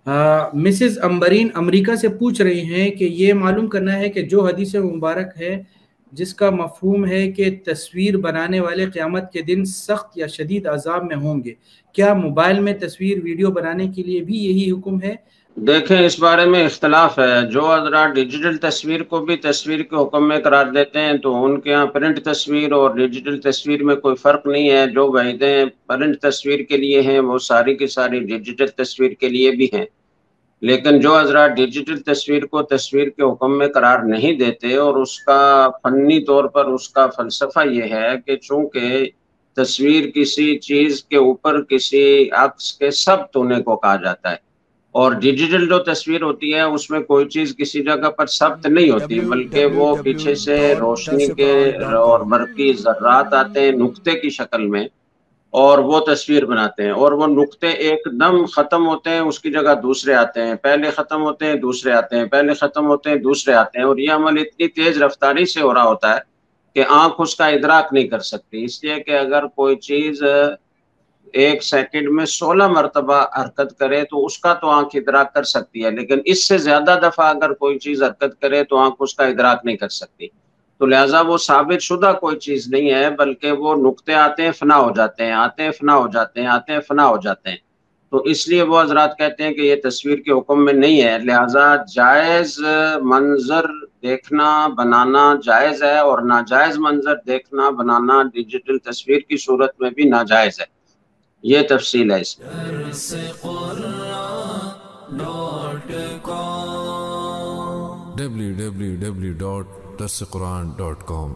Mrs Ambreen امریکہ سے پوچھ رہی ہیں کہ یہ معلوم کرنا ہے کہ جو حدیث مبارک ہے جس کا مفہوم ہے کہ تصویر بنانے والے قیامت کے دن سخت یا شدید عذاب میں ہوں گے، کیا موبائل میں تصویر ویڈیو بنانے کے لیے بھی یہی حکم ہے؟ دیکھیں، اس بارے میں اختلاف ہے۔ جو حضرات ڈیجیٹل تصویر کو بھی تصویر کے حکم میں قرار دیتے ہیں تو ان کے ہاں پرنٹ تصویر اور ڈیجیٹل تصویر میں کوئی فرق نہیں ہے۔ جو وعیدیں پرنٹ تصویر کے لیے ہیں وہ ساری کی ساری ڈیجیٹل تصویر کے لیے بھی ہیں، لیکن جو حضرات ڈیجیٹل تصویر کو تصویر کے حکم میں قرار نہیں دیتے، اور اس کا فنی طور پر اس کا فلسفہ یہ ہے کہ چونکہ تصویر کسی چیز کے اوپر کسی عکس کے ثبت ہونے کو کہا جاتا ہے، اور ڈیجیٹل جو تصویر ہوتی ہے اس میں کوئی چیز کسی جگہ پر ثبت نہیں ہوتی، بلکہ وہ پیچھے سے روشنی کے اور برقی ذرات آتے ہیں نقطے کی شکل میں، اور وہ تصویر بناتے ہیں، اور وہ نقطے ایک دم ختم ہوتے ہیں، اس کی جگہ دوسرے آتے ہیں، پہلے ختم ہوتے ہیں دوسرے آتے ہیں، پہلے ختم ہوتے ہیں دوسرے آتے ہیں، اور یہ عمل اتنی تیز رفتاری سے ہو رہا ہوتا ہے کہ آنکھ اس کا ادراک نہیں کر سکتی۔ اس لیے کہ اگر کوئی چیز ایک سیکنڈ میں 16 مرتبہ حرکت کرے تو اس کا تو آنکھ ادراک کر سکتی ہے، لیکن اس سے زیادہ دفعہ اگر کوئی چیز حرکت کرے تو آنکھ اس کا ادراک نہیں کر سکتی۔ تو لہٰذا وہ ثابت شدہ کوئی چیز نہیں ہے، بلکہ وہ نقطے آتے ہیں فنا ہو جاتے ہیں، آتے ہیں فنا ہو جاتے ہیں، آتے ہیں فنا ہو جاتے ہیں۔ تو اس لیے وہ حضرات کہتے ہیں کہ یہ تصویر کے حکم میں نہیں ہے، لہٰذا جائز منظر دیکھنا بنانا جائز ہے، اور ناجائز منظر دیکھنا بنانا ڈیجیٹل تصویر کی صورت میں بھی ناجائز ہے۔ یہ تفصیل ہے اس www.darsequran.com